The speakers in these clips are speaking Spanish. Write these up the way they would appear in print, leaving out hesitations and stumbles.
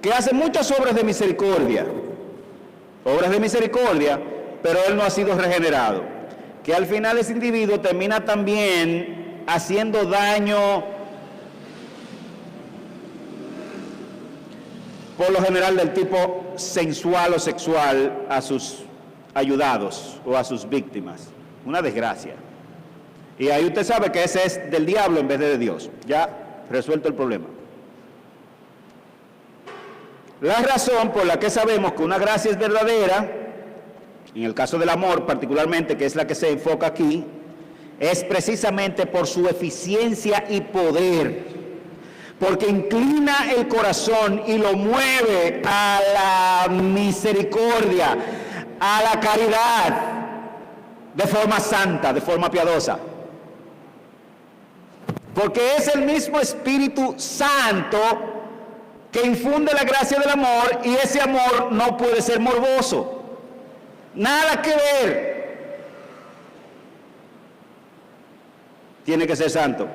que hace muchas obras de misericordia, pero él no ha sido regenerado, que al final ese individuo termina también haciendo daño, por lo general del tipo sensual o sexual, a sus ayudados o a sus víctimas. Una desgracia. Y ahí usted sabe que ese es del diablo en vez de Dios. Ya resuelto el problema. La razón por la que sabemos que una gracia es verdadera, en el caso del amor particularmente, que es la que se enfoca aquí, es precisamente por su eficiencia y poder, porque inclina el corazón y lo mueve a la misericordia, a la caridad, de forma santa, de forma piadosa. Porque es el mismo Espíritu Santo que infunde la gracia del amor, y ese amor no puede ser morboso. Nada que ver. Tiene que ser santo.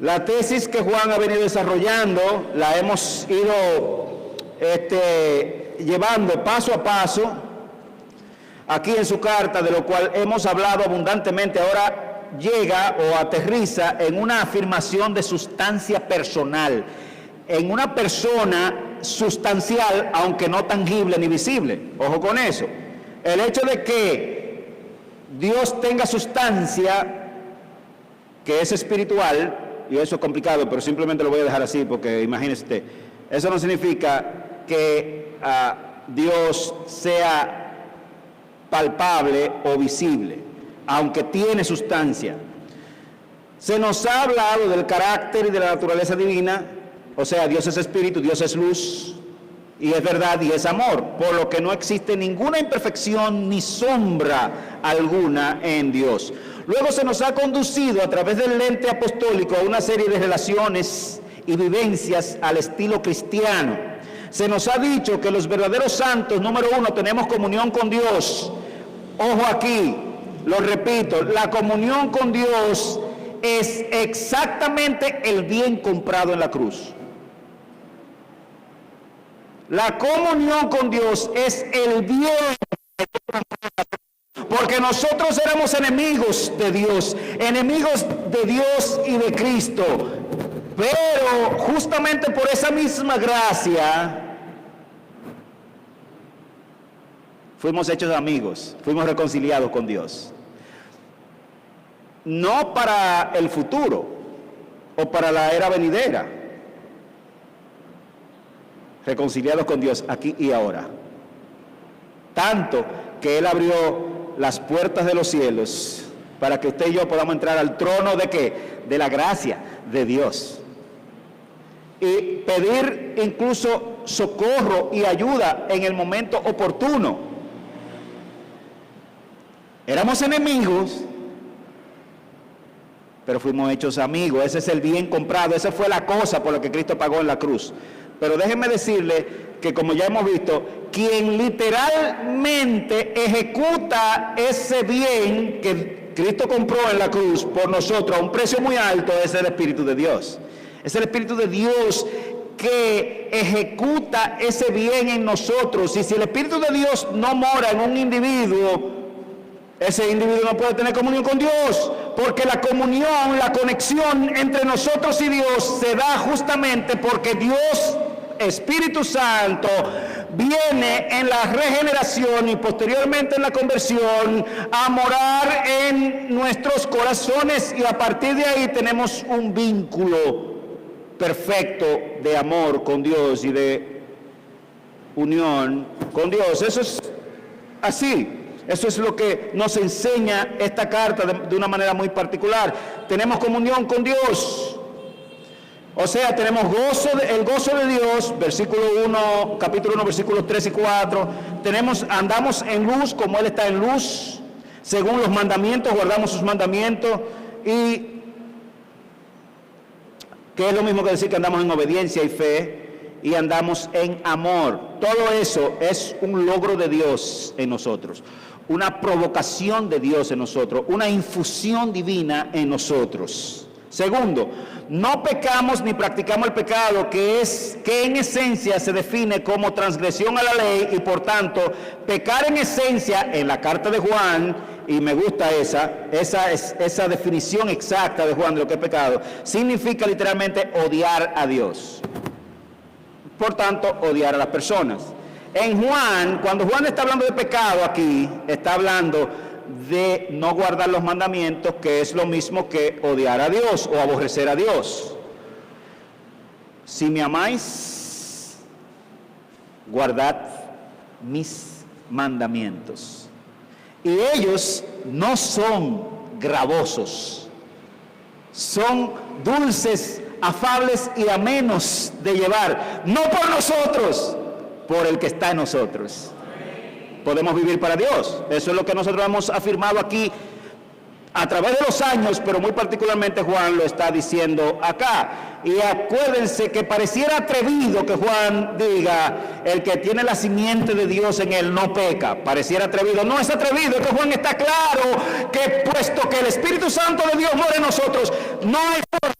La tesis que Juan ha venido desarrollando la hemos ido llevando paso a paso aquí en su carta, de lo cual hemos hablado abundantemente. Ahora llega o aterriza en una afirmación de sustancia personal, en una persona sustancial, aunque no tangible ni visible. Ojo con eso. El hecho de que Dios tenga sustancia, que es espiritual, y eso es complicado, pero simplemente lo voy a dejar así, porque imagínese usted, eso no significa que Dios sea palpable o visible, aunque tiene sustancia. Se nos ha hablado del carácter y de la naturaleza divina, o sea, Dios es espíritu, Dios es luz, y es verdad y es amor, por lo que no existe ninguna imperfección ni sombra alguna en Dios. Luego se nos ha conducido a través del lente apostólico a una serie de relaciones y vivencias al estilo cristiano. Se nos ha dicho que los verdaderos santos, número uno, tenemos comunión con Dios. Ojo aquí, lo repito, la comunión con Dios es exactamente el bien comprado en la cruz. La comunión con Dios es el bien, porque nosotros éramos enemigos de Dios y de Cristo, pero justamente por esa misma gracia fuimos hechos amigos, fuimos reconciliados con Dios. No para el futuro o para la era venidera, reconciliados con Dios aquí y ahora. Tanto que Él abrió las puertas de los cielos para que usted y yo podamos entrar al trono de ¿qué? De la gracia de Dios. Y pedir incluso socorro y ayuda en el momento oportuno. Éramos enemigos, pero fuimos hechos amigos. Ese es el bien comprado, esa fue la cosa por la que Cristo pagó en la cruz. Pero déjenme decirle que, como ya hemos visto, quien literalmente ejecuta ese bien que Cristo compró en la cruz por nosotros a un precio muy alto es el Espíritu de Dios. Es el Espíritu de Dios que ejecuta ese bien en nosotros. Y si el Espíritu de Dios no mora en un individuo, ese individuo no puede tener comunión con Dios, porque la comunión, la conexión entre nosotros y Dios se da justamente porque Dios, Espíritu Santo, viene en la regeneración y posteriormente en la conversión a morar en nuestros corazones, y a partir de ahí tenemos un vínculo perfecto de amor con Dios y de unión con Dios. Eso es así. Eso es lo que nos enseña esta carta de una manera muy particular. Tenemos comunión con Dios. O sea, tenemos el gozo de Dios, capítulo 1, versículos 3 y 4. Andamos en luz como Él está en luz. Según los mandamientos, guardamos sus mandamientos. Y que es lo mismo que decir que andamos en obediencia y fe. Y andamos en amor. Todo eso es un logro de Dios en nosotros. Una provocación de Dios en nosotros, una infusión divina en nosotros. Segundo, no pecamos ni practicamos el pecado, que en esencia se define como transgresión a la ley, y por tanto, pecar en esencia, en la carta de Juan, y me gusta esa definición exacta de Juan de lo que es pecado, significa literalmente odiar a Dios. Por tanto, odiar a las personas. En Juan, cuando Juan está hablando de pecado aquí, está hablando de no guardar los mandamientos, que es lo mismo que odiar a Dios o aborrecer a Dios. Si me amáis, guardad mis mandamientos. Y ellos no son gravosos, son dulces, afables y amenos de llevar, no por nosotros, por el que está en nosotros. Podemos vivir para Dios. Eso es lo que nosotros hemos afirmado aquí a través de los años, pero muy particularmente Juan lo está diciendo acá. Y acuérdense que pareciera atrevido que Juan diga, el que tiene la simiente de Dios en él no peca. Pareciera atrevido. No es atrevido, es que Juan está claro que puesto que el Espíritu Santo de Dios mora en nosotros, no hay forma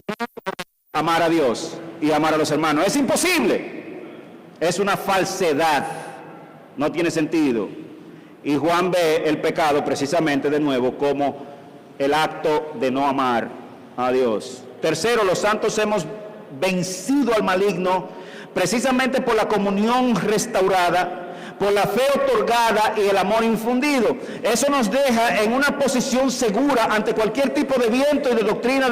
de amar a Dios y amar a los hermanos. Es imposible. Es una falsedad. No tiene sentido. Y Juan ve el pecado precisamente de nuevo como el acto de no amar a Dios. Tercero, los santos hemos vencido al maligno precisamente por la comunión restaurada, por la fe otorgada y el amor infundido. Eso nos deja en una posición segura ante cualquier tipo de viento y de doctrina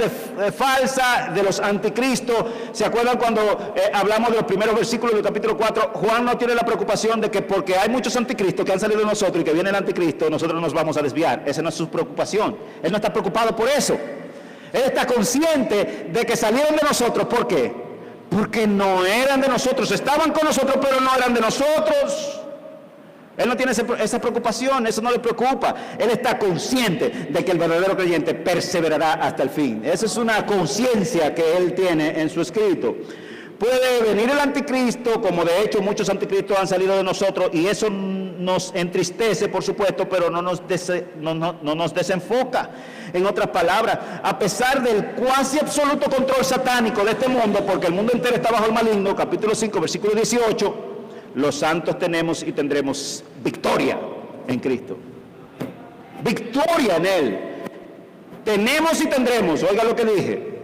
falsa de los anticristos. ¿Se acuerdan cuando hablamos de los primeros versículos del capítulo 4? Juan no tiene la preocupación de que porque hay muchos anticristos que han salido de nosotros y que viene el anticristo, nosotros nos vamos a desviar. Esa no es su preocupación. Él no está preocupado por eso. Él está consciente de que salieron de nosotros. ¿Por qué? Porque no eran de nosotros. Estaban con nosotros, pero no eran de nosotros. Él no tiene esa preocupación, eso no le preocupa. Él está consciente de que el verdadero creyente perseverará hasta el fin. Esa es una conciencia que él tiene en su escrito. Puede venir el anticristo, como de hecho muchos anticristos han salido de nosotros, y eso nos entristece, por supuesto, pero no nos desenfoca. En otras palabras, a pesar del cuasi absoluto control satánico de este mundo, porque el mundo entero está bajo el maligno, capítulo 5, versículo 18, los santos tenemos y tendremos victoria en Cristo. Victoria en Él. Tenemos y tendremos, oiga lo que dije,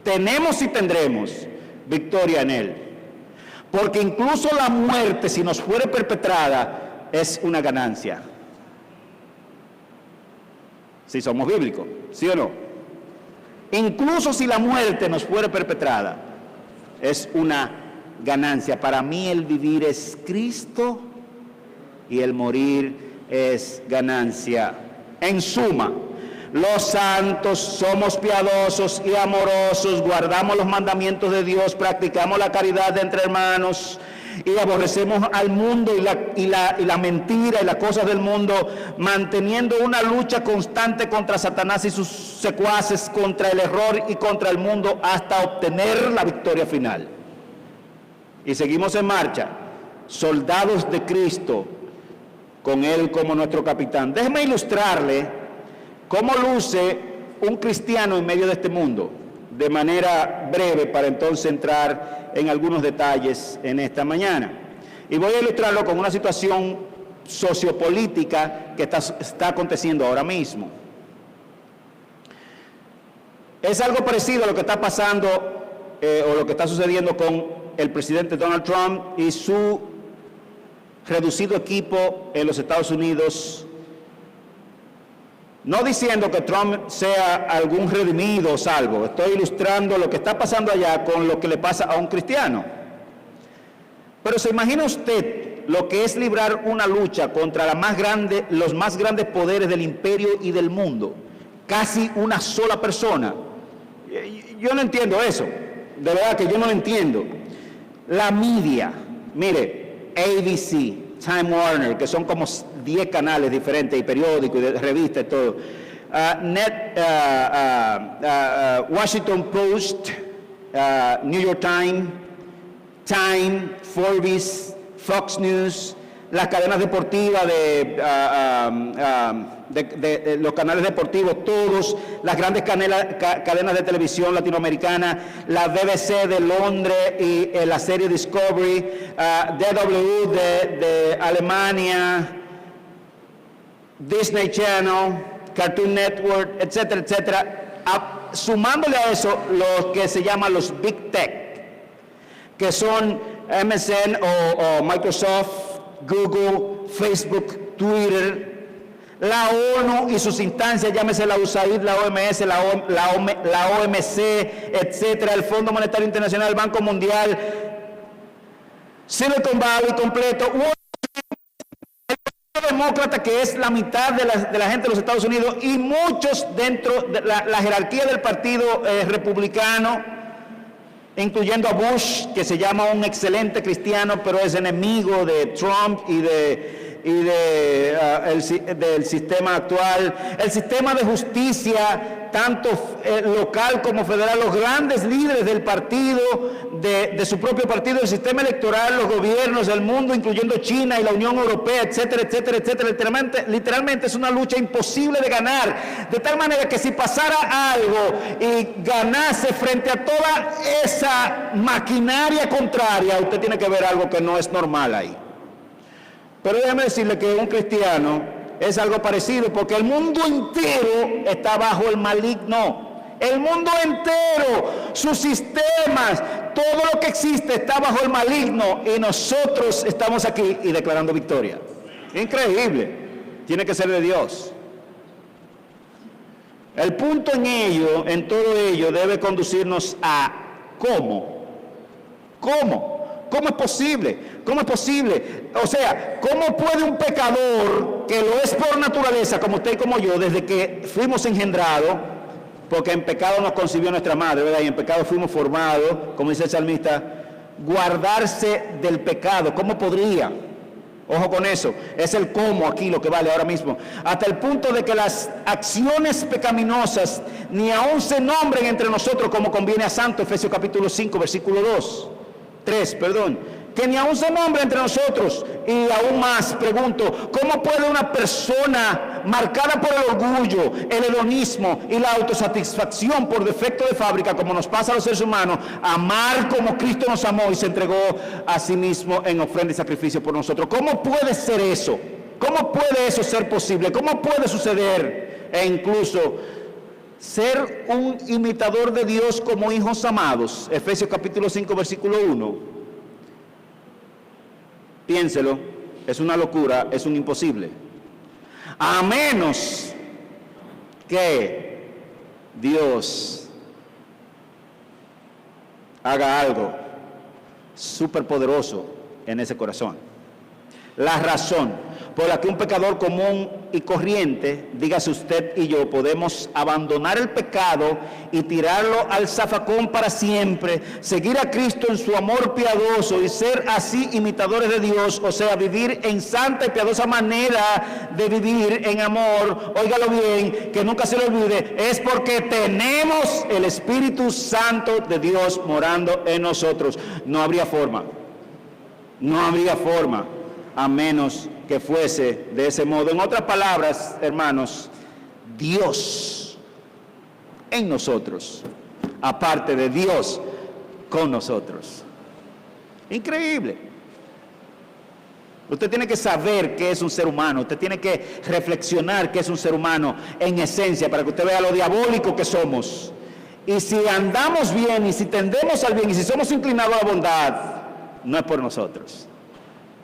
tenemos y tendremos victoria en Él. Porque incluso la muerte, si nos fuere perpetrada, es una ganancia. Si somos bíblicos, ¿sí o no? Incluso si la muerte nos fuere perpetrada, es una ganancia. Para mí el vivir es Cristo y el morir es ganancia. En suma, los santos somos piadosos y amorosos, guardamos los mandamientos de Dios, practicamos la caridad entre hermanos y aborrecemos al mundo y la mentira y las cosas del mundo, manteniendo una lucha constante contra Satanás y sus secuaces, contra el error y contra el mundo, hasta obtener la victoria final. Y seguimos en marcha, soldados de Cristo, con Él como nuestro capitán. Déjeme ilustrarle cómo luce un cristiano en medio de este mundo, de manera breve, para entonces entrar en algunos detalles en esta mañana. Y voy a ilustrarlo con una situación sociopolítica que está aconteciendo ahora mismo. Es algo parecido a lo que está pasando o lo que está sucediendo con el presidente Donald Trump y su reducido equipo en los Estados Unidos. No diciendo que Trump sea algún redimido o salvo, estoy ilustrando lo que está pasando allá con lo que le pasa a un cristiano. Pero ¿se imagina usted lo que es librar una lucha contra los más grandes poderes del imperio y del mundo? Casi una sola persona. Yo no entiendo eso, de verdad que yo no lo entiendo. La media, mire, ABC, Time Warner, que son como 10 canales diferentes y periódicos y de revistas y todo. Washington Post, New York Times, Time, Forbes, Fox News, las cadenas deportivas de los canales deportivos, todos, las grandes cadenas de televisión latinoamericana, la BBC de Londres y la serie Discovery, DW de Alemania, Disney Channel, Cartoon Network, etcétera, etcétera. Sumándole a eso lo que se llaman los Big Tech, que son MSN o Microsoft, Google, Facebook, Twitter, la ONU y sus instancias, llámese la USAID, la OMS, la OMC, etcétera, el Fondo Monetario Internacional, el Banco Mundial, Silicon Valley completo, el demócrata, que es la mitad de la gente de los Estados Unidos, y muchos dentro de la jerarquía del partido republicano, incluyendo a Bush, que se llama un excelente cristiano, pero es enemigo de Trump y del sistema actual, el sistema de justicia, tanto local como federal, los grandes líderes del partido, de su propio partido, el sistema electoral, los gobiernos del mundo, incluyendo China y la Unión Europea, etcétera, etcétera, etcétera. Literalmente es una lucha imposible de ganar, de tal manera que si pasara algo y ganase frente a toda esa maquinaria contraria, usted tiene que ver algo que no es normal ahí. Pero déjeme decirle que un cristiano es algo parecido, porque el mundo entero está bajo el maligno. El mundo entero, sus sistemas, todo lo que existe está bajo el maligno, y nosotros estamos aquí y declarando victoria. Increíble. Tiene que ser de Dios. El punto en todo ello debe conducirnos a ¿cómo? ¿Cómo es posible? ¿Cómo es posible? O sea, ¿cómo puede un pecador, que lo es por naturaleza, como usted y como yo, desde que fuimos engendrados, porque en pecado nos concibió nuestra madre, ¿verdad? Y en pecado fuimos formados, como dice el salmista, guardarse del pecado? ¿Cómo podría? Ojo con eso, es el cómo aquí lo que vale ahora mismo. Hasta el punto de que las acciones pecaminosas ni aún se nombren entre nosotros como conviene a santo, Efesios capítulo 5, versículo 3, que ni aún se nombre entre nosotros. Y aún más pregunto, ¿cómo puede una persona marcada por el orgullo, el hedonismo y la autosatisfacción por defecto de fábrica, como nos pasa a los seres humanos, amar como Cristo nos amó y se entregó a sí mismo en ofrenda y sacrificio por nosotros? ¿Cómo puede ser eso? ¿Cómo puede eso ser posible? ¿Cómo puede suceder? E incluso ser un imitador de Dios como hijos amados, Efesios capítulo 5, versículo 1. Piénselo, es una locura, es un imposible. A menos que Dios haga algo superpoderoso en ese corazón. La razón por la que un pecador común y corriente, dígase usted y yo, podemos abandonar el pecado y tirarlo al zafacón para siempre, seguir a Cristo en su amor piadoso y ser así imitadores de Dios, o sea, vivir en santa y piadosa manera de vivir en amor, óigalo bien, que nunca se le olvide, es porque tenemos el Espíritu Santo de Dios morando en nosotros. No habría forma, a menos que fuese de ese modo. En otras palabras, hermanos, Dios en nosotros, aparte de Dios con nosotros. Increíble. Usted tiene que saber qué es un ser humano, usted tiene que reflexionar qué es un ser humano en esencia, para que usted vea lo diabólico que somos. Y si andamos bien, y si tendemos al bien, y si somos inclinados a la bondad, no es por nosotros,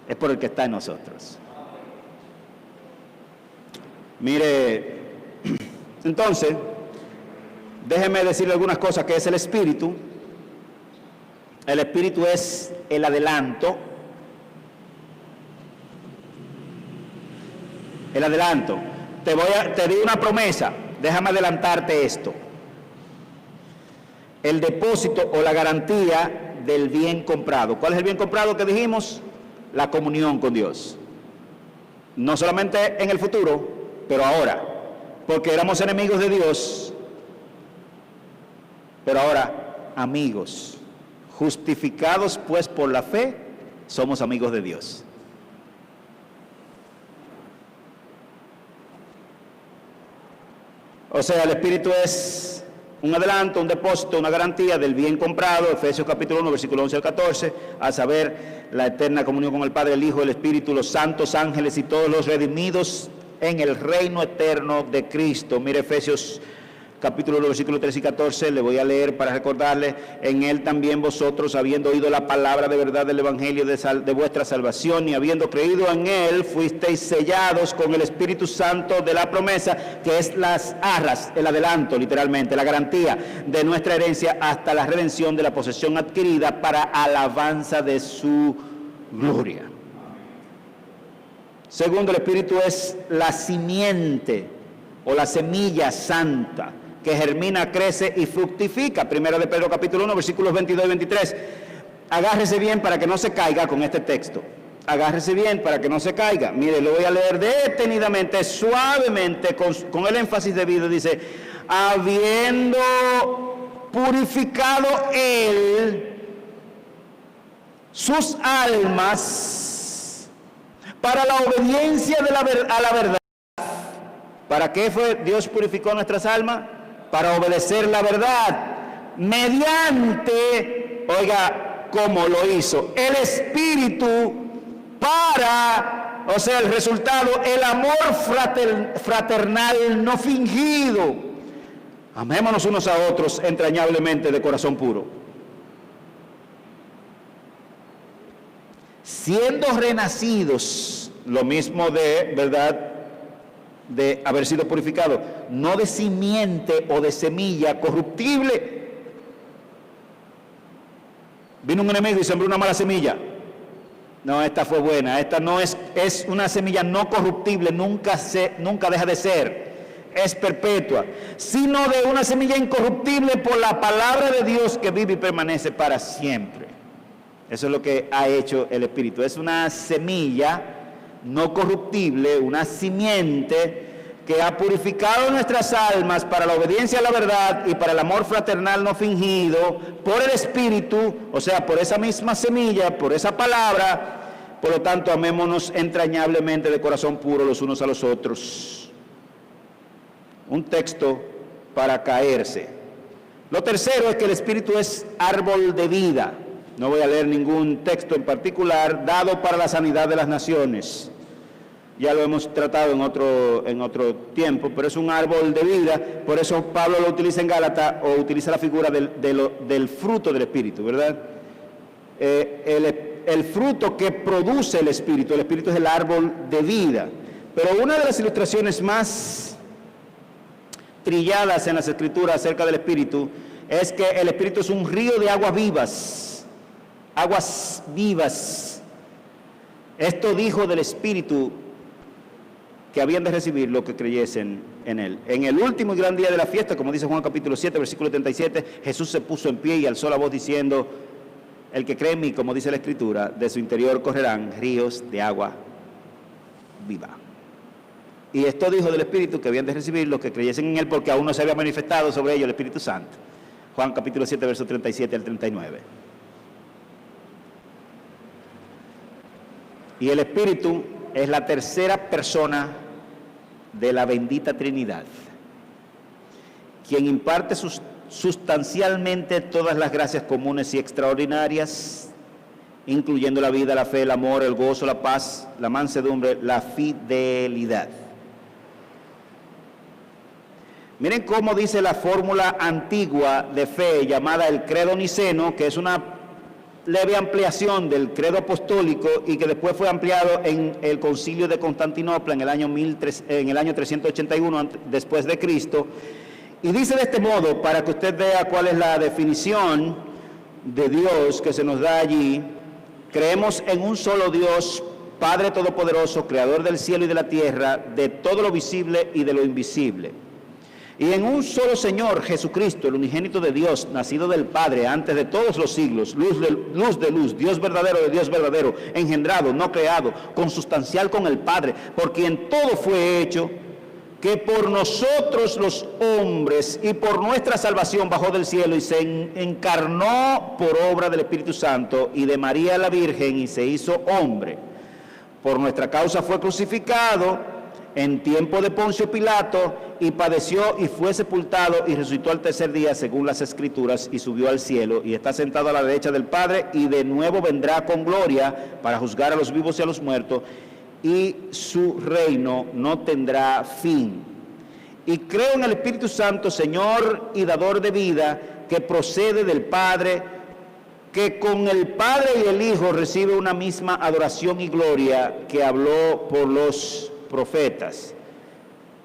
es por el que está en nosotros. Mire, entonces, déjeme decirle algunas cosas que es el Espíritu. El Espíritu es el adelanto. El adelanto. Te di una promesa, déjame adelantarte esto. El depósito o la garantía del bien comprado. ¿Cuál es el bien comprado que dijimos? La comunión con Dios. No solamente en el futuro, pero ahora, porque éramos enemigos de Dios, pero ahora amigos, justificados pues por la fe, somos amigos de Dios. O sea, el Espíritu es un adelanto, un depósito, una garantía del bien comprado, Efesios capítulo 1, versículo 11 al 14, a saber, la eterna comunión con el Padre, el Hijo, el Espíritu, los santos ángeles y todos los redimidos en el reino eterno de Cristo. Mire Efesios capítulo 1, versículo 13 y 14, le voy a leer para recordarle: en él también vosotros, habiendo oído la palabra de verdad del evangelio de vuestra salvación, y habiendo creído en él, fuisteis sellados con el Espíritu Santo de la promesa, que es las arras, el adelanto, literalmente, la garantía de nuestra herencia hasta la redención de la posesión adquirida para alabanza de su gloria. Segundo, el Espíritu es la simiente o la semilla santa que germina, crece y fructifica. Primera de Pedro capítulo 1, versículos 22 y 23. Agárrese bien para que no se caiga con este texto. Agárrese bien para que no se caiga. Mire, lo voy a leer detenidamente, suavemente, con el énfasis debido. Dice: habiendo purificado él sus almas para la obediencia a la verdad. ¿Para qué fue Dios purificó nuestras almas? Para obedecer la verdad, mediante, oiga, ¿cómo lo hizo? El Espíritu, para, o sea, el resultado, el amor fraternal no fingido. Amémonos unos a otros entrañablemente de corazón puro. Siendo renacidos, lo mismo de, ¿verdad?, de haber sido purificado, no de simiente o de semilla corruptible. Vino un enemigo y sembró una mala semilla. No, esta fue buena. Esta no es una semilla no corruptible, nunca deja de ser, es perpetua, sino de una semilla incorruptible por la palabra de Dios que vive y permanece para siempre. Eso es lo que ha hecho el Espíritu. Es una semilla no corruptible, una simiente que ha purificado nuestras almas para la obediencia a la verdad y para el amor fraternal no fingido por el Espíritu, o sea, por esa misma semilla, por esa palabra. Por lo tanto, amémonos entrañablemente de corazón puro los unos a los otros. Un texto para caerse. Lo tercero es que el Espíritu es árbol de vida. No voy a leer ningún texto en particular, dado para la sanidad de las naciones. Ya lo hemos tratado en otro tiempo, pero es un árbol de vida. Por eso Pablo lo utiliza en Gálatas, o utiliza la figura del fruto del Espíritu, ¿verdad? El fruto que produce el Espíritu es el árbol de vida. Pero una de las ilustraciones más trilladas en las Escrituras acerca del Espíritu es que el Espíritu es un río de aguas vivas. Esto dijo del Espíritu que habían de recibir lo que creyesen en él. En el último y gran día de la fiesta, como dice Juan capítulo 7, versículo 37, Jesús se puso en pie y alzó la voz diciendo: el que cree en mí, como dice la Escritura, de su interior correrán ríos de agua viva. Y esto dijo del Espíritu que habían de recibir los que creyesen en él, porque aún no se había manifestado sobre ellos el Espíritu Santo. Juan capítulo 7, versos 37 al 39. Y el Espíritu es la tercera persona de la bendita Trinidad, quien imparte sustancialmente todas las gracias comunes y extraordinarias, incluyendo la vida, la fe, el amor, el gozo, la paz, la mansedumbre, la fidelidad. Miren cómo dice la fórmula antigua de fe llamada el credo niceno, que es una leve ampliación del credo apostólico y que después fue ampliado en el concilio de Constantinopla en el año 381 después de Cristo. Y dice de este modo, para que usted vea cuál es la definición de Dios que se nos da allí: creemos en un solo Dios, Padre Todopoderoso, Creador del cielo y de la tierra, de todo lo visible y de lo invisible. Y en un solo Señor, Jesucristo, el unigénito de Dios, nacido del Padre antes de todos los siglos, luz de luz, Dios verdadero de Dios verdadero, engendrado, no creado, consustancial con el Padre, por quien todo fue hecho, que por nosotros los hombres y por nuestra salvación bajó del cielo y se encarnó por obra del Espíritu Santo y de María la Virgen y se hizo hombre. Por nuestra causa fue crucificado en tiempo de Poncio Pilato, y padeció y fue sepultado y resucitó al tercer día según las Escrituras y subió al cielo y está sentado a la derecha del Padre y de nuevo vendrá con gloria para juzgar a los vivos y a los muertos, y su reino no tendrá fin. Y creo en el Espíritu Santo, Señor y dador de vida, que procede del Padre, que con el Padre y el Hijo recibe una misma adoración y gloria, que habló por los profetas.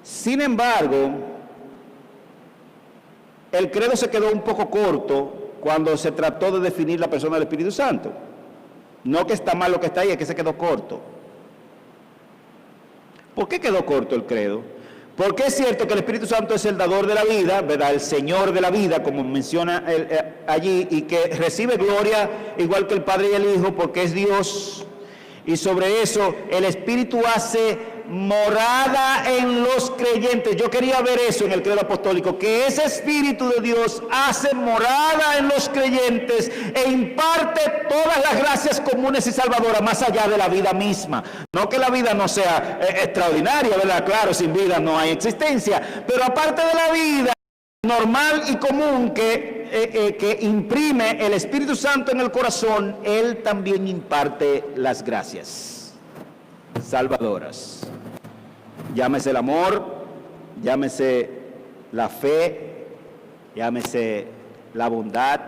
Sin embargo, el credo se quedó un poco corto cuando se trató de definir la persona del Espíritu Santo. No que está mal lo que está ahí, es que se quedó corto. ¿Por qué quedó corto el credo? Porque es cierto que el Espíritu Santo es el dador de la vida, ¿verdad? El Señor de la vida, como menciona allí, y que recibe gloria igual que el Padre y el Hijo, porque es Dios. Y sobre eso el Espíritu hace morada en los creyentes. Yo quería ver eso en el credo apostólico, que ese Espíritu de Dios hace morada en los creyentes e imparte todas las gracias comunes y salvadoras más allá de la vida misma. No que la vida no sea extraordinaria, ¿verdad? Claro, sin vida no hay existencia, pero aparte de la vida normal y común que imprime el Espíritu Santo en el corazón, Él también imparte las gracias salvadoras. Llámese el amor, llámese la fe, llámese la bondad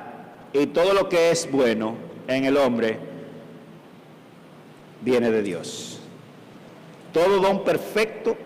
y todo lo que es bueno en el hombre viene de Dios. Todo don perfecto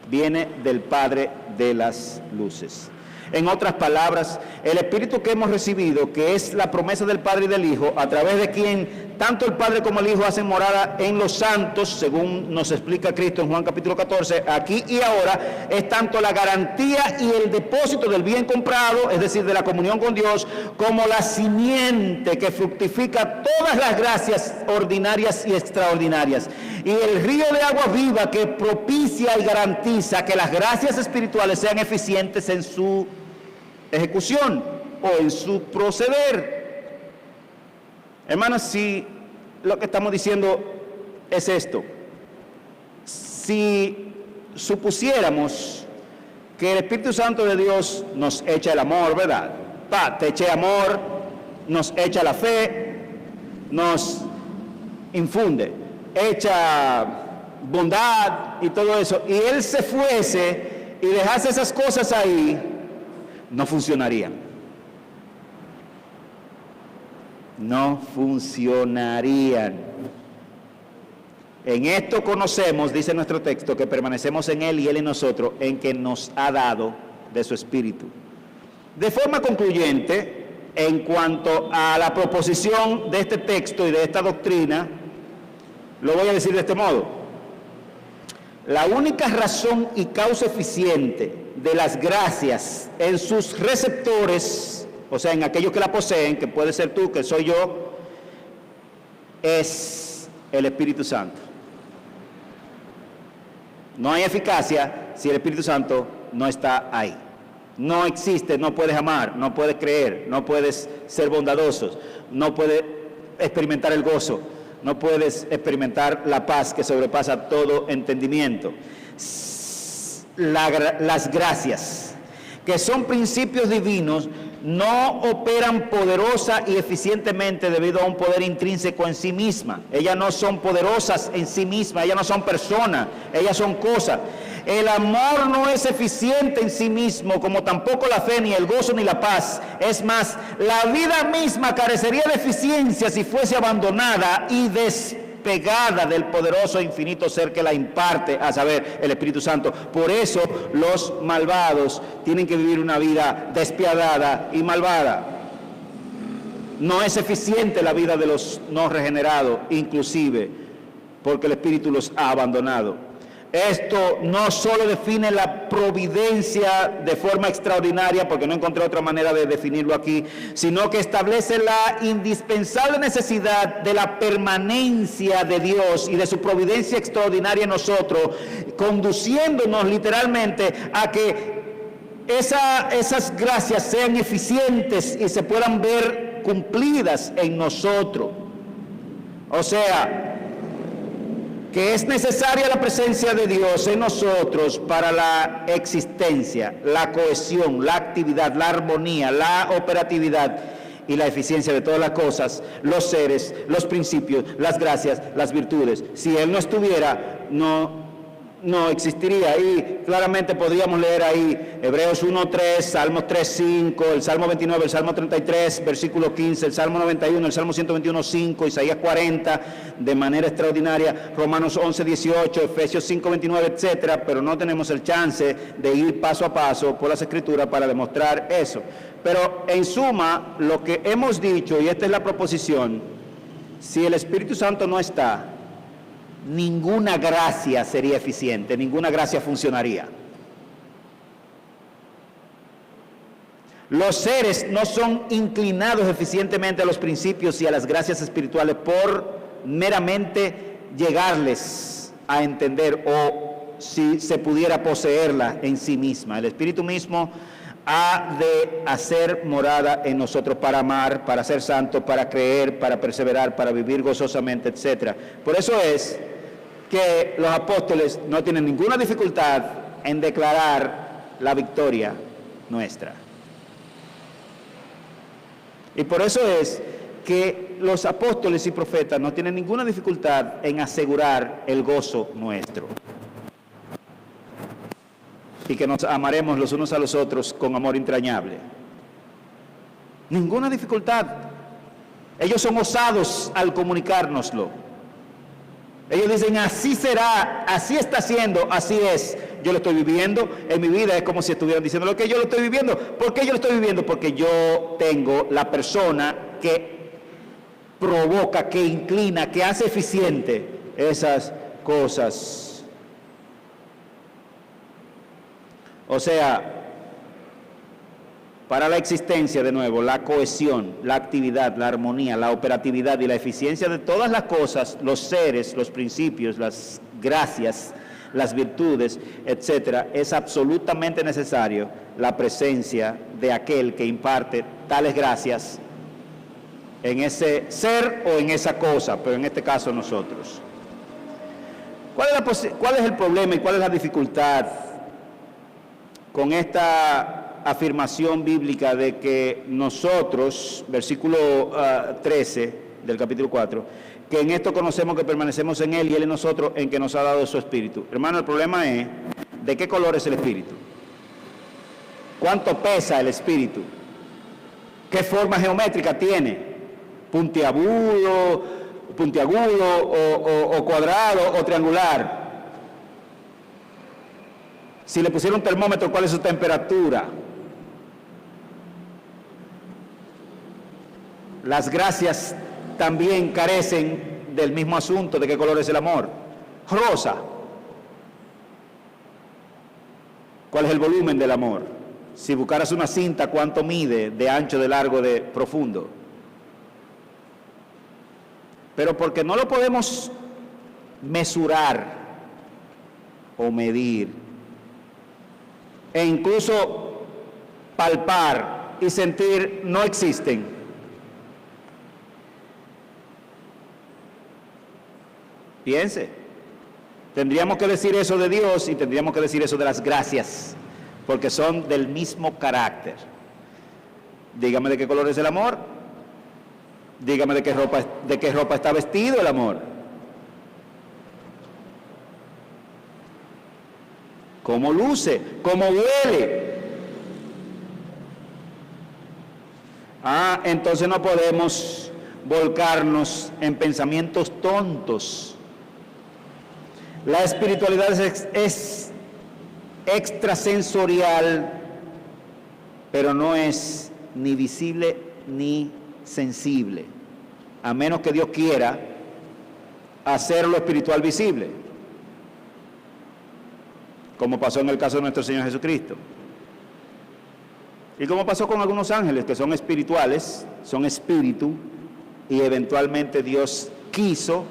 viene del Padre de las luces. En otras palabras, el Espíritu que hemos recibido, que es la promesa del Padre y del Hijo, a través de quien tanto el Padre como el Hijo hacen morada en los santos, según nos explica Cristo en Juan capítulo 14, aquí y ahora, es tanto la garantía y el depósito del bien comprado, es decir, de la comunión con Dios, como la simiente que fructifica todas las gracias ordinarias y extraordinarias. Y el río de agua viva que propicia y garantiza que las gracias espirituales sean eficientes en su ejecución o en su proceder. Hermanos, si lo que estamos diciendo es esto, si supusiéramos que el Espíritu Santo de Dios nos echa el amor, ¿verdad? Te eché amor, nos echa la fe, nos infunde, echa bondad y todo eso, y Él se fuese y dejase esas cosas ahí, no funcionarían. No funcionarían. En esto conocemos, dice nuestro texto, que permanecemos en Él y Él en nosotros, en que nos ha dado de su Espíritu. De forma concluyente, en cuanto a la proposición de este texto y de esta doctrina, lo voy a decir de este modo. La única razón y causa eficiente de las gracias en sus receptores, o sea, en aquellos que la poseen, que puede ser tú, que soy yo, es el Espíritu Santo. No hay eficacia si el Espíritu Santo no está ahí. No existe, no puedes amar, no puedes creer, no puedes ser bondadosos, no puedes experimentar el gozo, no puedes experimentar la paz que sobrepasa todo entendimiento. Las gracias, que son principios divinos, no operan poderosa y eficientemente debido a un poder intrínseco en sí misma. Ellas no son poderosas en sí mismas, ellas no son personas, ellas son cosas. El amor no es eficiente en sí mismo, como tampoco la fe, ni el gozo, ni la paz. Es más, la vida misma carecería de eficiencia si fuese abandonada y despegada del poderoso e infinito ser que la imparte, a saber, el Espíritu Santo. Por eso los malvados tienen que vivir una vida despiadada y malvada. No es eficiente la vida de los no regenerados, inclusive porque el Espíritu los ha abandonado. Esto no solo define la providencia de forma extraordinaria, porque no encontré otra manera de definirlo aquí, sino que establece la indispensable necesidad de la permanencia de Dios y de su providencia extraordinaria en nosotros, conduciéndonos literalmente a que esas gracias sean eficientes y se puedan ver cumplidas en nosotros. O sea, que es necesaria la presencia de Dios en nosotros para la existencia, la cohesión, la actividad, la armonía, la operatividad y la eficiencia de todas las cosas, los seres, los principios, las gracias, las virtudes. Si Él no estuviera, no existiría. Y claramente podríamos leer ahí Hebreos 1:3, Salmos 3:5, el Salmo 29, el Salmo 33, versículo 15, el Salmo 91, el Salmo 121:5, Isaías 40, de manera extraordinaria, Romanos 11:18, Efesios 5:29, etcétera, pero no tenemos el chance de ir paso a paso por las Escrituras para demostrar eso. Pero en suma, lo que hemos dicho, y esta es la proposición, si el Espíritu Santo no está, ninguna gracia sería eficiente, ninguna gracia funcionaría. Los seres no son inclinados eficientemente a los principios y a las gracias espirituales por meramente llegarles a entender o si se pudiera poseerla en sí misma. El Espíritu mismo ha de hacer morada en nosotros para amar, para ser santos, para creer, para perseverar, para vivir gozosamente, etc. Por eso es que los apóstoles no tienen ninguna dificultad en declarar la victoria nuestra. Y por eso es que los apóstoles y profetas no tienen ninguna dificultad en asegurar el gozo nuestro. Y que nos amaremos los unos a los otros con amor entrañable. Ninguna dificultad. Ellos son osados al comunicárnoslo. Ellos dicen, así será, así está siendo, así es. Yo lo estoy viviendo, en mi vida es como si estuvieran diciendo lo que yo lo estoy viviendo. ¿Por qué yo lo estoy viviendo? Porque yo tengo la persona que provoca, que inclina, que hace eficiente esas cosas. O sea, para la existencia, de nuevo, la cohesión, la actividad, la armonía, la operatividad y la eficiencia de todas las cosas, los seres, los principios, las gracias, las virtudes, etcétera, es absolutamente necesario la presencia de aquel que imparte tales gracias en ese ser o en esa cosa, pero en este caso nosotros. ¿Cuál es el problema y cuál es la dificultad con esta afirmación bíblica de que nosotros, versículo 13 del capítulo 4, que en esto conocemos que permanecemos en Él y Él en nosotros, en que nos ha dado su Espíritu? Hermano, el problema es, ¿de qué color es el Espíritu? ¿Cuánto pesa el Espíritu? ¿Qué forma geométrica tiene? ¿Puntiagudo o cuadrado o triangular? Si le pusieron un termómetro, ¿cuál es su temperatura? Las gracias también carecen del mismo asunto, ¿de qué color es el amor? Rosa. ¿Cuál es el volumen del amor? Si buscaras una cinta, ¿cuánto mide de ancho, de largo, de profundo? Pero porque no lo podemos mesurar o medir, e incluso palpar y sentir, no existen. Piense, tendríamos que decir eso de Dios y tendríamos que decir eso de las gracias, porque son del mismo carácter. Dígame de qué color es el amor, dígame de qué ropa está vestido el amor. ¿Cómo luce? ¿Cómo huele? Entonces no podemos volcarnos en pensamientos tontos. La espiritualidad es extrasensorial, pero no es ni visible ni sensible, a menos que Dios quiera hacer lo espiritual visible, como pasó en el caso de nuestro Señor Jesucristo. Y como pasó con algunos ángeles que son espirituales, son espíritu, y eventualmente Dios quiso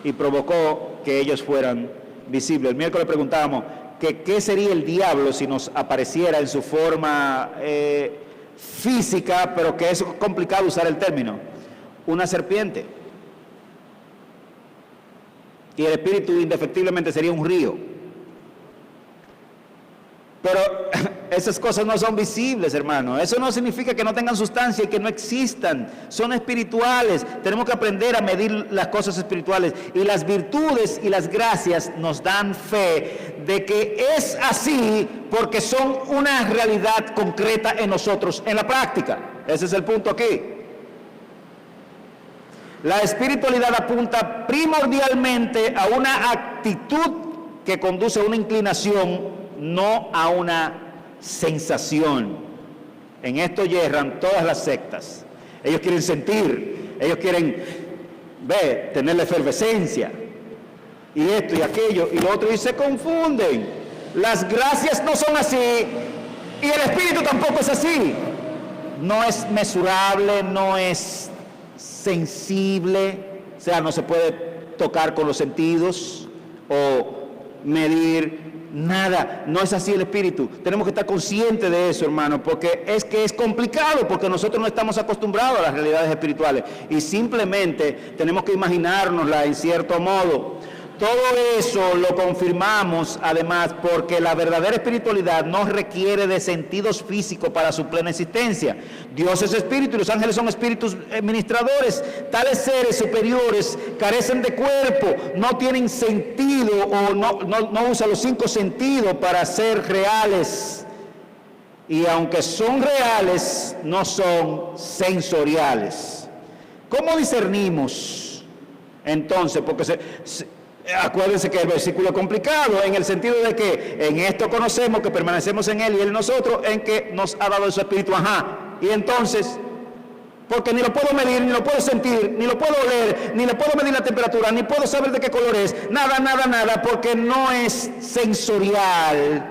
y provocó que ellos fueran visibles. El miércoles preguntábamos que qué sería el diablo si nos apareciera en su forma física, pero que es complicado usar el término, una serpiente. y el espíritu indefectiblemente sería un río. Pero esas cosas no son visibles, hermano. Eso no significa que no tengan sustancia y que no existan. Son espirituales. Tenemos que aprender a medir las cosas espirituales. Y las virtudes y las gracias nos dan fe de que es así porque son una realidad concreta en nosotros, en la práctica. Ese es el punto aquí. La espiritualidad apunta primordialmente a una actitud que conduce a una inclinación, no a una sensación. En esto yerran todas las sectas. Ellos quieren sentir, ellos quieren tener la efervescencia, y esto y aquello y lo otro, y se confunden. Las gracias no son así, y el espíritu tampoco es así. No es mesurable, no es sensible, o sea, no se puede tocar con los sentidos o medir. Nada, no es así el espíritu. Tenemos que estar conscientes de eso, hermano, porque es complicado, porque nosotros no estamos acostumbrados a las realidades espirituales y simplemente tenemos que imaginárnosla en cierto modo. Todo eso lo confirmamos además porque la verdadera espiritualidad no requiere de sentidos físicos para su plena existencia. Dios es espíritu y los ángeles son espíritus ministradores. Tales seres superiores carecen de cuerpo, no tienen sentido o no usan los 5 sentidos para ser reales. Y aunque son reales, no son sensoriales. ¿Cómo discernimos entonces? Porque acuérdense que el versículo es complicado en el sentido de que en esto conocemos que permanecemos en Él y Él en nosotros, en que nos ha dado su espíritu. Y entonces, porque ni lo puedo medir, ni lo puedo sentir, ni lo puedo oler, ni le puedo medir la temperatura, ni puedo saber de qué color es, nada, porque no es sensorial.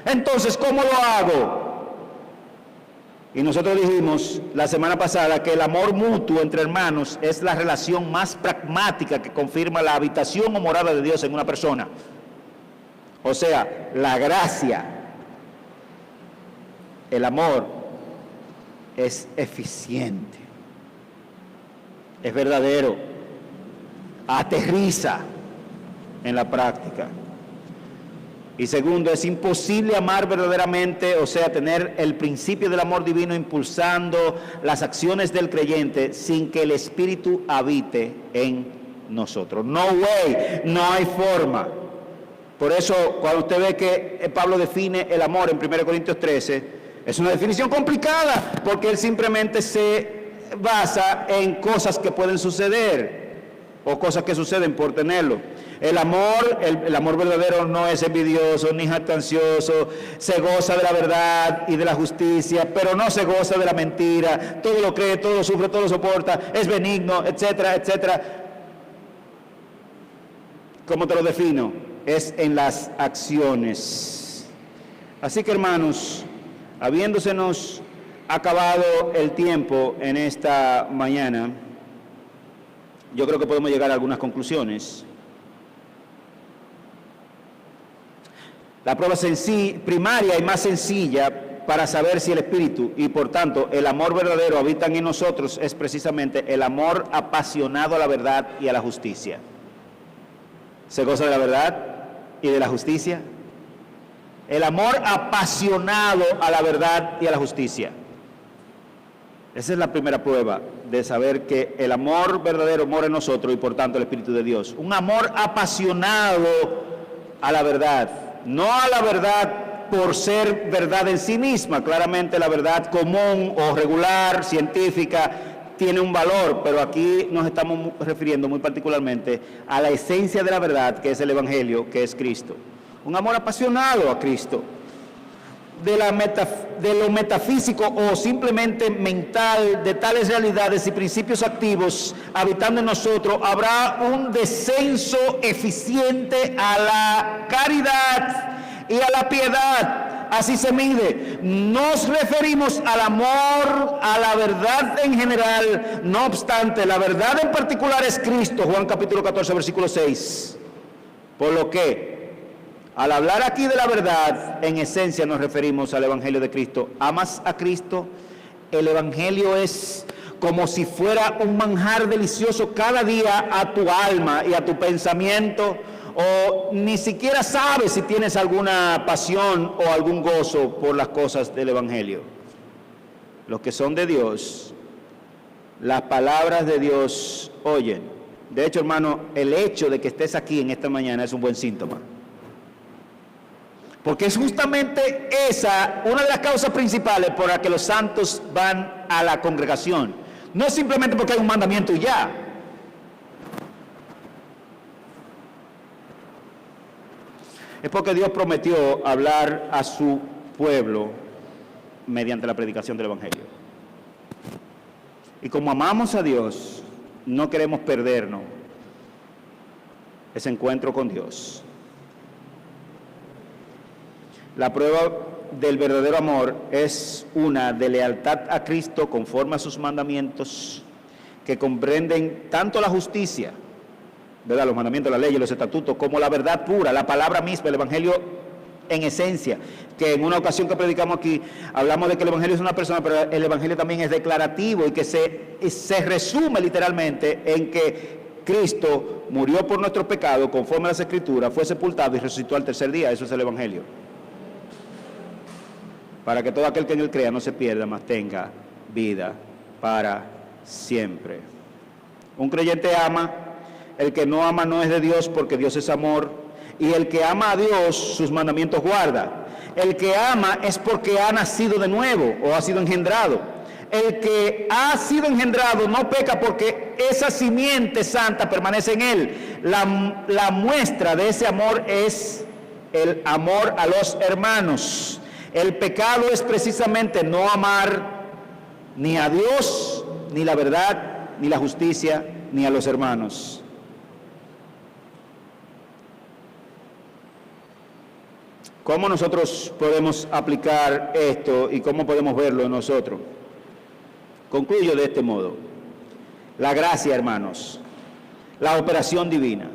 Entonces, ¿cómo lo hago? Y nosotros dijimos la semana pasada que el amor mutuo entre hermanos es la relación más pragmática que confirma la habitación o morada de Dios en una persona. O sea, la gracia, el amor es eficiente, es verdadero, aterriza en la práctica. Y segundo, es imposible amar verdaderamente, o sea, tener el principio del amor divino impulsando las acciones del creyente sin que el Espíritu habite en nosotros. No way, no hay forma. Por eso, cuando usted ve que Pablo define el amor en 1 Corintios 13, es una definición complicada, porque él simplemente se basa en cosas que pueden suceder o cosas que suceden por tenerlo. El amor verdadero no es envidioso ni jactancioso, se goza de la verdad y de la justicia, pero no se goza de la mentira, todo lo cree, todo lo sufre, todo lo soporta, es benigno, etcétera, etcétera. ¿Cómo te lo defino? Es en las acciones. Así que, hermanos, habiéndosenos acabado el tiempo en esta mañana, yo creo que podemos llegar a algunas conclusiones. La prueba primaria y más sencilla para saber si el Espíritu y por tanto el amor verdadero habitan en nosotros es precisamente el amor apasionado a la verdad y a la justicia. ¿Se goza de la verdad y de la justicia? El amor apasionado a la verdad y a la justicia. Esa es la primera prueba de saber que el amor verdadero mora en nosotros y por tanto el Espíritu de Dios. Un amor apasionado a la verdad, no a la verdad por ser verdad en sí misma. Claramente la verdad común o regular, científica, tiene un valor, pero aquí nos estamos refiriendo muy particularmente a la esencia de la verdad, que es el Evangelio, que es Cristo. Un amor apasionado a Cristo. De lo metafísico o simplemente mental de tales realidades y principios activos habitando en nosotros, habrá un descenso eficiente a la caridad y a la piedad. Así se mide. Nos referimos al amor, a la verdad en general. No obstante, la verdad en particular es Cristo. Juan capítulo 14, versículo 6. Por lo que al hablar aquí de la verdad, en esencia nos referimos al Evangelio de Cristo. ¿Amas a Cristo? El Evangelio es como si fuera un manjar delicioso cada día a tu alma y a tu pensamiento, o ni siquiera sabes si tienes alguna pasión o algún gozo por las cosas del Evangelio. Los que son de Dios, las palabras de Dios oyen. De hecho, hermano, el hecho de que estés aquí en esta mañana es un buen síntoma. Porque es justamente esa una de las causas principales por las que los santos van a la congregación. No es simplemente porque hay un mandamiento y ya. Es porque Dios prometió hablar a su pueblo mediante la predicación del Evangelio. Y como amamos a Dios, no queremos perdernos ese encuentro con Dios. La prueba del verdadero amor es una de lealtad a Cristo conforme a sus mandamientos, que comprenden tanto la justicia, ¿verdad?, los mandamientos, la ley y los estatutos, como la verdad pura, la palabra misma, el Evangelio en esencia, que en una ocasión que predicamos aquí, hablamos de que el Evangelio es una persona, pero el Evangelio también es declarativo y que se resume literalmente en que Cristo murió por nuestros pecados conforme a las Escrituras, fue sepultado y resucitó al tercer día. Eso es el Evangelio. Para que todo aquel que en él crea no se pierda, mas tenga vida para siempre. Un creyente ama, el que no ama no es de Dios, porque Dios es amor, y el que ama a Dios, sus mandamientos guarda. El que ama es porque ha nacido de nuevo o ha sido engendrado. El que ha sido engendrado no peca porque esa simiente santa permanece en él. La muestra de ese amor es el amor a los hermanos. El pecado es precisamente no amar ni a Dios, ni la verdad, ni la justicia, ni a los hermanos. ¿Cómo nosotros podemos aplicar esto y cómo podemos verlo en nosotros? Concluyo de este modo. La gracia, hermanos, la operación divina,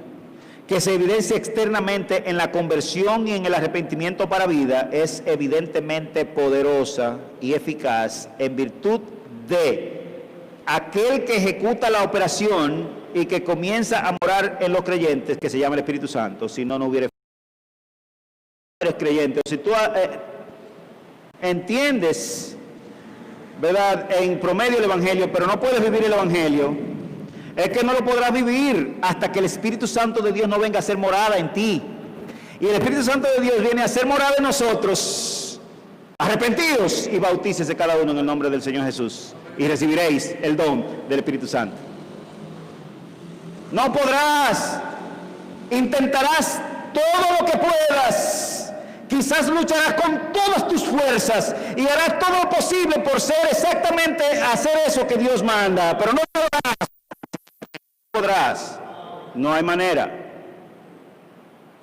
que se evidencia externamente en la conversión y en el arrepentimiento para vida, es evidentemente poderosa y eficaz en virtud de aquel que ejecuta la operación y que comienza a morar en los creyentes, que se llama el Espíritu Santo. Si no, no hubiera... eres creyente, si tú entiendes, ¿verdad?, en promedio el Evangelio, pero no puedes vivir el Evangelio, es que no lo podrás vivir hasta que el Espíritu Santo de Dios no venga a ser morada en ti. Y el Espíritu Santo de Dios viene a ser morada en nosotros, arrepentidos, y bautícese cada uno en el nombre del Señor Jesús, y recibiréis el don del Espíritu Santo. No podrás, intentarás todo lo que puedas, quizás lucharás con todas tus fuerzas y harás todo lo posible por ser exactamente, hacer eso que Dios manda, pero no podrás, no hay manera.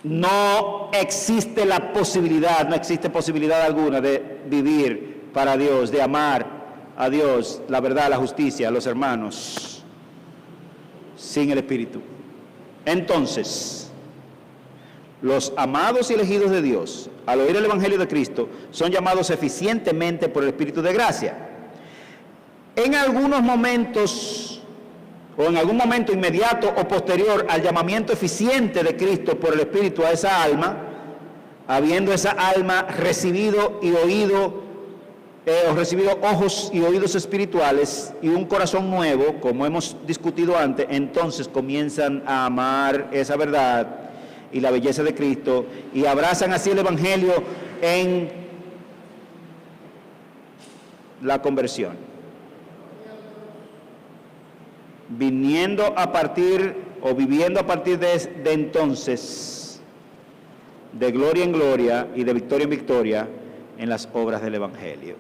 No existe la posibilidad, no existe posibilidad alguna de vivir para Dios, de amar a Dios, la verdad, la justicia, a los hermanos, sin el Espíritu. Entonces, los amados y elegidos de Dios, al oír el Evangelio de Cristo, son llamados eficientemente por el Espíritu de gracia. En algunos momentos, o en algún momento inmediato o posterior al llamamiento eficiente de Cristo por el Espíritu a esa alma, habiendo esa alma recibido y oído, o recibido ojos y oídos espirituales y un corazón nuevo, como hemos discutido antes, entonces comienzan a amar esa verdad y la belleza de Cristo, y abrazan así el Evangelio en la conversión. Viniendo a partir, o viviendo a partir de entonces, de gloria en gloria y de victoria en victoria en las obras del Evangelio.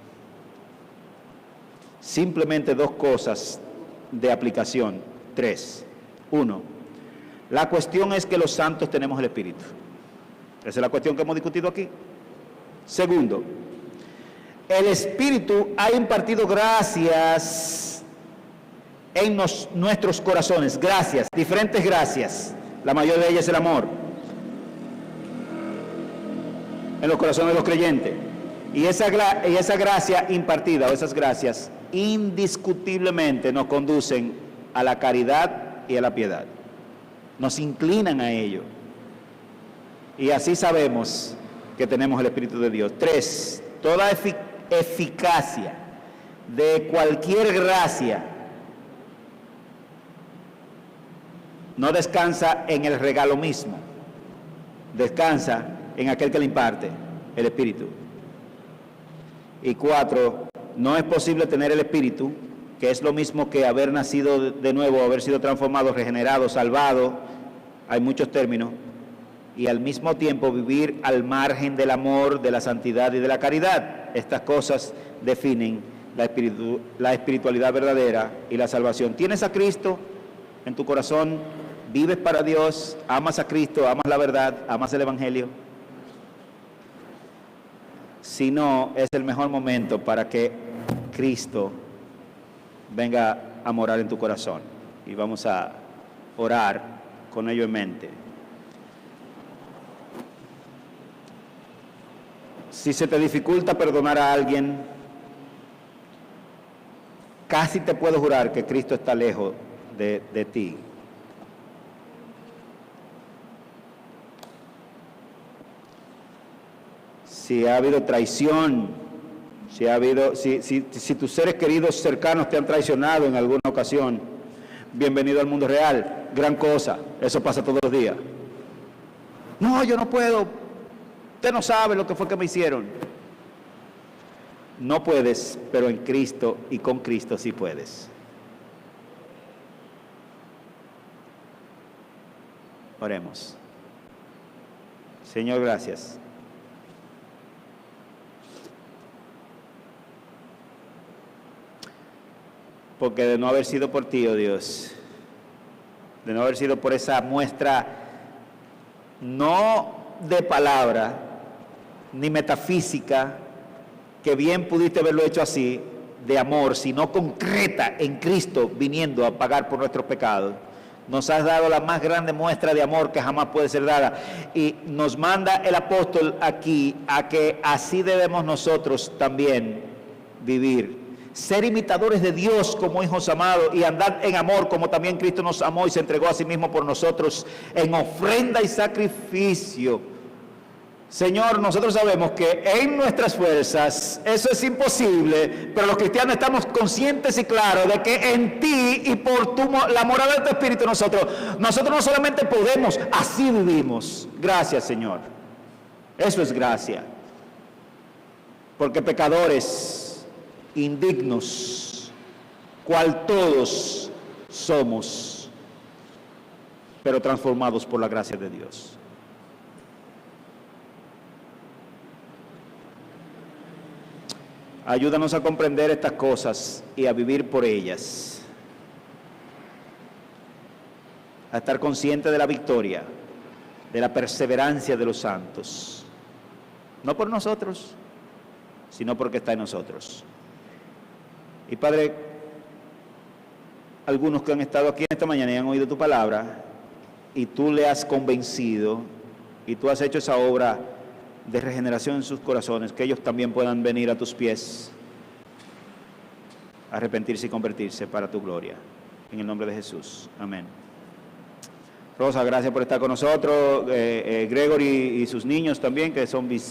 Simplemente dos cosas de aplicación, tres. Uno, la cuestión es que los santos tenemos el Espíritu. Esa es la cuestión que hemos discutido aquí. Segundo, el Espíritu ha impartido gracias en nuestros corazones, gracias, diferentes gracias, la mayor de ellas es el amor, en los corazones de los creyentes, y esa gracia impartida, o esas gracias, indiscutiblemente nos conducen a la caridad y a la piedad. Nos inclinan a ello. Y así sabemos que tenemos el Espíritu de Dios. 3, toda eficacia de cualquier gracia no descansa en el regalo mismo, descansa en aquel que le imparte, el Espíritu. Y 4, no es posible tener el Espíritu, que es lo mismo que haber nacido de nuevo, haber sido transformado, regenerado, salvado, hay muchos términos, y al mismo tiempo vivir al margen del amor, de la santidad y de la caridad. Estas cosas definen la espiritualidad verdadera y la salvación. ¿Tienes a Cristo en tu corazón? ¿Vives para Dios? ¿Amas a Cristo? ¿Amas la verdad? ¿Amas el Evangelio? Si no, es el mejor momento para que Cristo venga a morar en tu corazón. Y vamos a orar con ello en mente. Si se te dificulta perdonar a alguien, casi te puedo jurar que Cristo está lejos de ti. Si ha habido traición, si tus seres queridos cercanos te han traicionado en alguna ocasión, bienvenido al mundo real, gran cosa, eso pasa todos los días. No, yo no puedo, usted no sabe lo que fue que me hicieron. No puedes, pero en Cristo y con Cristo sí puedes. Oremos. Señor, gracias. Porque de no haber sido por ti, oh Dios, de no haber sido por esa muestra no de palabra, ni metafísica, que bien pudiste haberlo hecho así, de amor, sino concreta en Cristo viniendo a pagar por nuestros pecados, nos has dado la más grande muestra de amor que jamás puede ser dada. Y nos manda el apóstol aquí a que así debemos nosotros también vivir. Ser imitadores de Dios como hijos amados y andar en amor como también Cristo nos amó y se entregó a sí mismo por nosotros en ofrenda y sacrificio. Señor, nosotros sabemos que en nuestras fuerzas eso es imposible, pero los cristianos estamos conscientes y claros de que en ti y por la morada de tu Espíritu nosotros no solamente podemos, así vivimos. Gracias, Señor. Eso es gracia. Porque pecadores indignos, cual todos somos, pero transformados por la gracia de Dios. Ayúdanos a comprender estas cosas y a vivir por ellas, a estar conscientes de la victoria, de la perseverancia de los santos, no por nosotros, sino porque está en nosotros. Y Padre, algunos que han estado aquí en esta mañana y han oído tu palabra, y tú le has convencido, y tú has hecho esa obra de regeneración en sus corazones, que ellos también puedan venir a tus pies, arrepentirse y convertirse para tu gloria. En el nombre de Jesús. Amén. Rosa, gracias por estar con nosotros. Gregory y sus niños también, que son visibles.